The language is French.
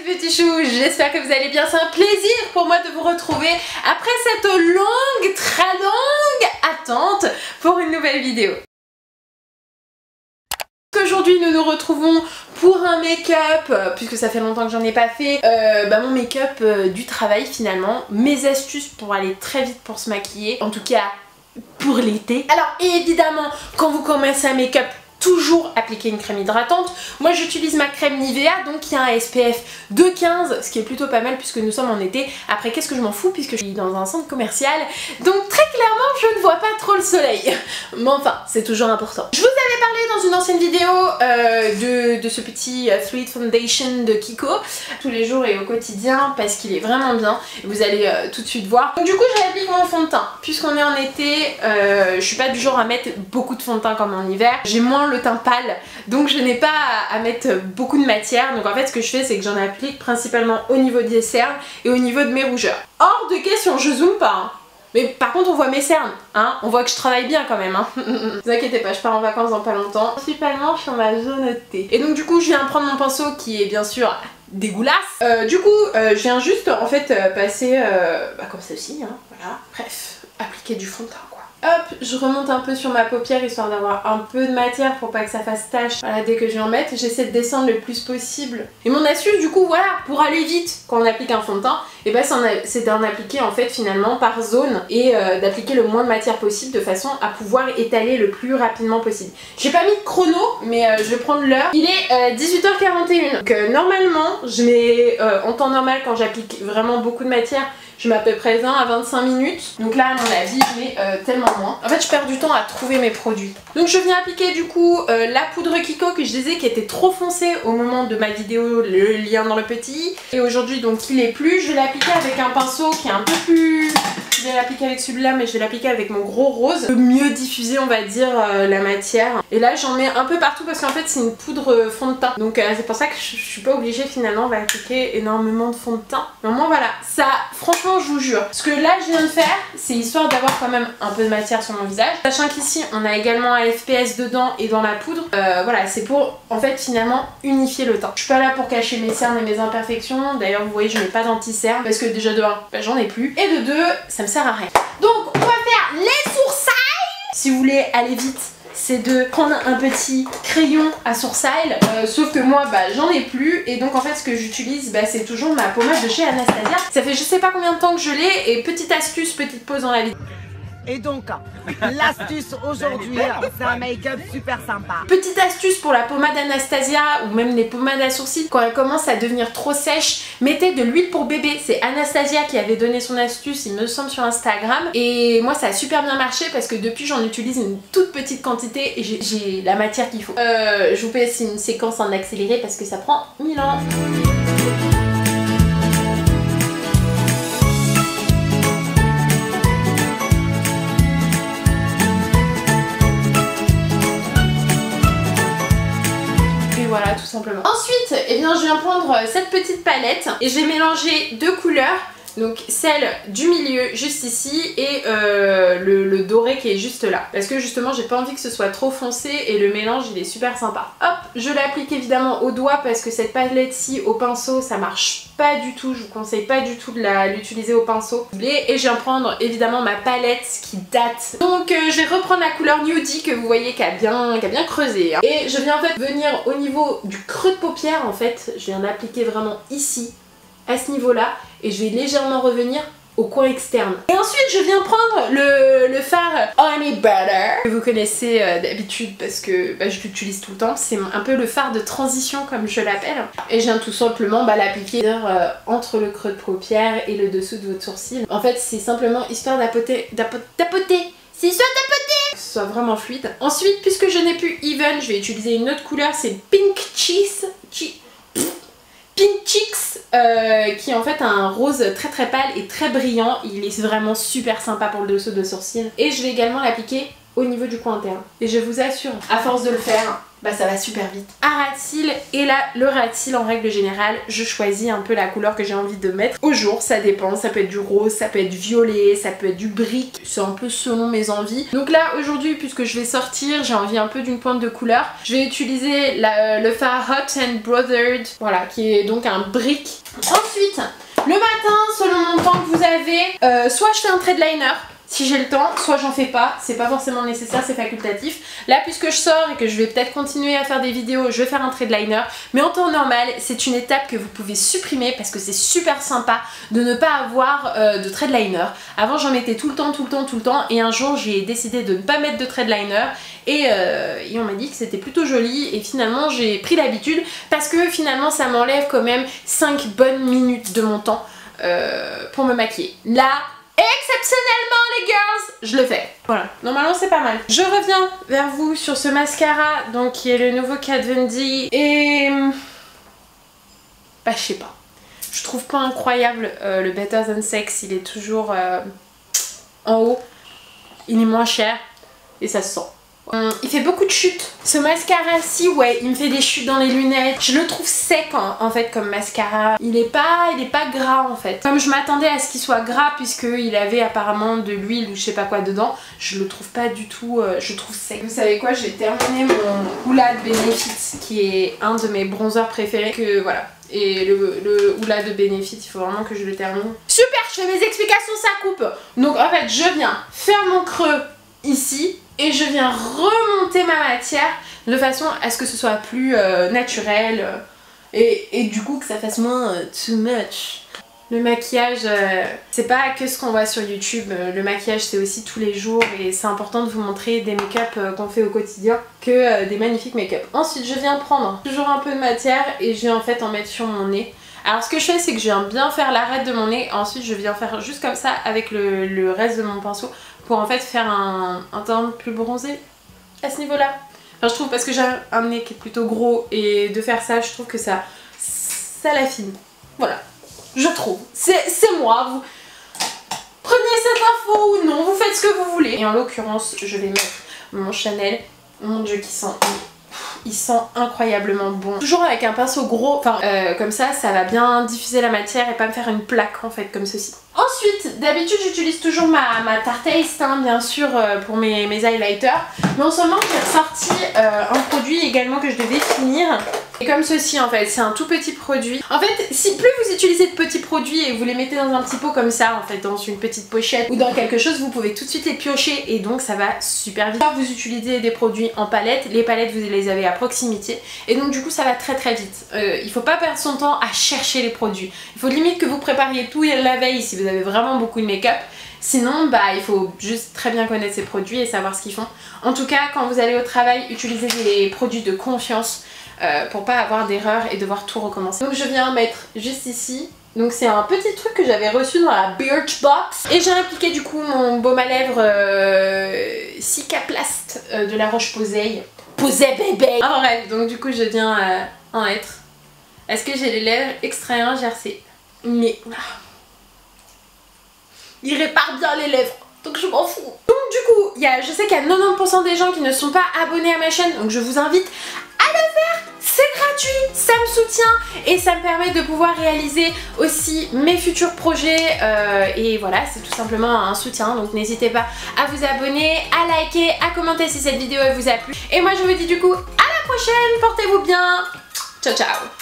les petits choux, j'espère que vous allez bien. C'est un plaisir pour moi de vous retrouver après cette longue, très longue attente pour une nouvelle vidéo. Aujourd'hui nous nous retrouvons pour un make-up, puisque ça fait longtemps que j'en ai pas fait, mon make-up du travail finalement, mes astuces pour aller très vite pour se maquiller, en tout cas pour l'été. Alors évidemment quand vous commencez un make-up, toujours appliquer une crème hydratante. Moi j'utilise ma crème Nivea, donc il y a un SPF de 15, ce qui est plutôt pas mal puisque nous sommes en été. Après qu'est-ce que je m'en fous puisque je suis dans un centre commercial, donc très clairement je ne vois pas trop le soleil. Mais enfin c'est toujours important. Je vous avais parlé dans une ancienne vidéo de ce petit Fluid Foundation de Kiko, tous les jours et au quotidien, parce qu'il est vraiment bien. Vous allez tout de suite voir. Donc du coup j'applique mon fond de teint. Puisqu'on est en été, je suis pas du genre à mettre beaucoup de fond de teint comme en hiver. J'ai moins le teint pâle, donc je n'ai pas à mettre beaucoup de matière. Donc en fait ce que je fais c'est que j'en applique principalement au niveau des cernes et au niveau de mes rougeurs. Hors de question, je zoome pas hein. Mais par contre on voit mes cernes, hein, on voit que je travaille bien quand même hein. Ne vous inquiétez pas, je pars en vacances dans pas longtemps, principalement sur ma zone T. Et donc du coup je viens prendre mon pinceau qui est bien sûr dégueulasse. Je viens juste en fait passer comme celle-ci hein, voilà, bref, appliquer du fond de teint quoi. Hop, je remonte un peu sur ma paupière histoire d'avoir un peu de matière pour pas que ça fasse tache. Voilà, dès que je vais en mettre, j'essaie de descendre le plus possible. Et mon astuce du coup, voilà, pour aller vite quand on applique un fond de teint, et c'est d'en appliquer en fait finalement par zone et d'appliquer le moins de matière possible de façon à pouvoir étaler le plus rapidement possible. J'ai pas mis de chrono, mais je vais prendre l'heure. Il est 18h41. Donc normalement, je mets en temps normal quand j'applique vraiment beaucoup de matière, je mets à peu près 20 à 25 minutes. Donc là, à mon avis, je mets tellement moins. En fait, je perds du temps à trouver mes produits. Donc je viens appliquer du coup la poudre Kiko que je disais qui était trop foncée au moment de ma vidéo, le lien dans le petit. Et aujourd'hui, donc il est plus. Je vais l'appliquer avec un pinceau qui est un peu plus... Je vais l'appliquer avec celui-là, mais je vais l'appliquer avec mon gros rose. Mieux diffuser, on va dire, la matière. Et là, j'en mets un peu partout parce qu'en fait, c'est une poudre fond de teint. Donc c'est pour ça que je suis pas obligée finalement d'appliquer énormément de fond de teint. Mais au moins, voilà. Ça, franchement, je vous jure. Ce que là, je viens de faire, c'est histoire d'avoir quand même un peu de matière sur mon visage. Sachant qu'ici, on a également un FPS dedans et dans la poudre. Voilà, c'est pour, en fait, finalement, unifier le teint. Je suis pas là pour cacher mes cernes et mes imperfections. D'ailleurs, vous voyez, je mets pas d'anti-cerne parce que déjà de 1, j'en ai plus. Et de 2, ça me sert à rien. Donc on va faire les sourcils. Si vous voulez aller vite, c'est de prendre un petit crayon à sourcils, sauf que moi j'en ai plus et donc en fait ce que j'utilise c'est toujours ma pommade de chez Anastasia. Ça fait je sais pas combien de temps que je l'ai et petite astuce, petite pause dans la vidéo. Et donc, l'astuce aujourd'hui, c'est un make-up super sympa. Petite astuce pour la pommade Anastasia ou même les pommades à sourcils, quand elle commence à devenir trop sèche, mettez de l'huile pour bébé. C'est Anastasia qui avait donné son astuce, il me semble, sur Instagram. Et moi ça a super bien marché parce que depuis j'en utilise une toute petite quantité et j'ai la matière qu'il faut. Je vous passe une séquence en accéléré parce que ça prend 1000 ans. Voilà, tout simplement. Ensuite, eh bien, je viens prendre cette petite palette et je vais mélanger deux couleurs. Donc celle du milieu juste ici et le doré qui est juste là. Parce que justement j'ai pas envie que ce soit trop foncé et le mélange il est super sympa. Hop, je l'applique évidemment au doigt parce que cette palette-ci au pinceau ça marche pas du tout. Je vous conseille pas du tout de l'utiliser au pinceau. Et je viens prendre évidemment ma palette qui date. Donc je vais reprendre la couleur Nudie que vous voyez qui a bien creusé. Hein. Et je viens en fait venir au niveau du creux de paupière en fait. Je viens l'appliquer vraiment ici, à ce niveau là. Et je vais légèrement revenir au coin externe. Et ensuite je viens prendre le fard Honey Butter que vous connaissez d'habitude parce que je l'utilise tout le temps. C'est un peu le fard de transition comme je l'appelle. Et je viens tout simplement l'appliquer entre le creux de paupière et le dessous de votre sourcil. En fait c'est simplement histoire d'apoter. C'est histoire d'apoter, que ce soit vraiment fluide. Ensuite puisque je n'ai plus Even, je vais utiliser une autre couleur, c'est Pink Cheeks. Pink Cheeks qui est en fait un rose très pâle et très brillant. Il est vraiment super sympa pour le dessous de sourcil. Et je vais également l'appliquer au niveau du coin interne. Et je vous assure, à force de le faire, bah ça va super vite. Un rat-cils, et là le rat-cils en règle générale, je choisis un peu la couleur que j'ai envie de mettre au jour, ça dépend, ça peut être du rose, ça peut être violet, ça peut être du brick, c'est un peu selon mes envies. Donc là aujourd'hui, puisque je vais sortir, j'ai envie un peu d'une pointe de couleur, je vais utiliser le fard Hot and Brothered, voilà, qui est donc un brick. Ensuite, le matin, selon le temps que vous avez, soit je fais un trait de liner, si j'ai le temps, soit j'en fais pas, c'est pas forcément nécessaire, c'est facultatif. Là, puisque je sors et que je vais peut-être continuer à faire des vidéos, je vais faire un trait de liner. Mais en temps normal, c'est une étape que vous pouvez supprimer parce que c'est super sympa de ne pas avoir de trait de liner. Avant, j'en mettais tout le temps et un jour, j'ai décidé de ne pas mettre de trait de liner et on m'a dit que c'était plutôt joli et finalement, j'ai pris l'habitude parce que finalement, ça m'enlève quand même 5 bonnes minutes de mon temps pour me maquiller. Là, exceptionnellement les girls, je le fais. Voilà, normalement c'est pas mal. Je reviens vers vous sur ce mascara, donc qui est le nouveau Kat Von D et bah je sais pas. Je trouve pas incroyable le Better Than Sex, il est toujours en haut. Il est moins cher et ça se sent. Il fait beaucoup de chutes. Ce mascara-ci, ouais, il me fait des chutes dans les lunettes. Je le trouve sec en fait comme mascara. Il est pas gras en fait. Comme je m'attendais à ce qu'il soit gras puisqu'il avait apparemment de l'huile ou je sais pas quoi dedans, je le trouve pas du tout, je le trouve sec. Vous savez quoi, j'ai terminé mon Hoola de Benefit qui est un de mes bronzers préférés. Que voilà. Et le Hoola de Benefit, il faut vraiment que je le termine. Super, je fais mes explications, ça coupe. Donc en fait, je viens faire mon creux ici. Et je viens remonter ma matière de façon à ce que ce soit plus naturel et du coup que ça fasse moins too much. Le maquillage, c'est pas que ce qu'on voit sur YouTube, le maquillage c'est aussi tous les jours et c'est important de vous montrer des make-up qu'on fait au quotidien que des magnifiques make-up. Ensuite je viens prendre toujours un peu de matière et je viens en fait en mettre sur mon nez. Alors ce que je fais c'est que je viens bien faire l'arête de mon nez, ensuite je viens faire juste comme ça avec le reste de mon pinceau pour en fait faire un teint plus bronzé à ce niveau là. Enfin je trouve parce que j'ai un nez qui est plutôt gros et de faire ça je trouve que ça l'affine. Voilà, je trouve. C'est moi, vous prenez cette info ou non, vous faites ce que vous voulez. Et en l'occurrence je vais mettre mon Chanel, mon dieu qui sent... Il sent incroyablement bon. Toujours avec un pinceau gros, enfin comme ça va bien diffuser la matière et pas me faire une plaque en fait comme ceci. Ensuite, d'habitude j'utilise toujours ma Tarte Taste hein, bien sûr pour mes highlighters. Mais en ce moment j'ai ressorti un produit également que je devais finir. Et comme ceci en fait, c'est un tout petit produit. En fait, si plus vous utilisez de petits produits et vous les mettez dans un petit pot comme ça, en fait dans une petite pochette ou dans quelque chose, vous pouvez tout de suite les piocher et donc ça va super vite. Vous utilisez des produits en palette, les palettes vous les avez à proximité et donc du coup ça va très vite. Il faut pas perdre son temps à chercher les produits. Il faut limite que vous prépariez tout la veille si vous avez vraiment beaucoup de make-up. Sinon, bah, il faut juste très bien connaître ces produits et savoir ce qu'ils font. En tout cas, quand vous allez au travail, utilisez des produits de confiance pour pas avoir d'erreur et devoir tout recommencer. Donc je viens mettre juste ici. Donc c'est un petit truc que j'avais reçu dans la Birchbox. Et j'ai appliqué du coup mon baume à lèvres Cicaplast de la Roche-Posay. Posay bébé. En bref, donc du coup je viens en être. Est-ce que j'ai les lèvres extra gercées? Mais... il répare bien les lèvres, donc je m'en fous. Donc du coup, je sais qu'il y a 90% des gens qui ne sont pas abonnés à ma chaîne, donc je vous invite à le faire. C'est gratuit, ça me soutient et ça me permet de pouvoir réaliser aussi mes futurs projets et voilà, c'est tout simplement un soutien, donc n'hésitez pas à vous abonner, à liker, à commenter si cette vidéo elle vous a plu. Et moi je vous dis du coup à la prochaine, portez-vous bien, ciao ciao.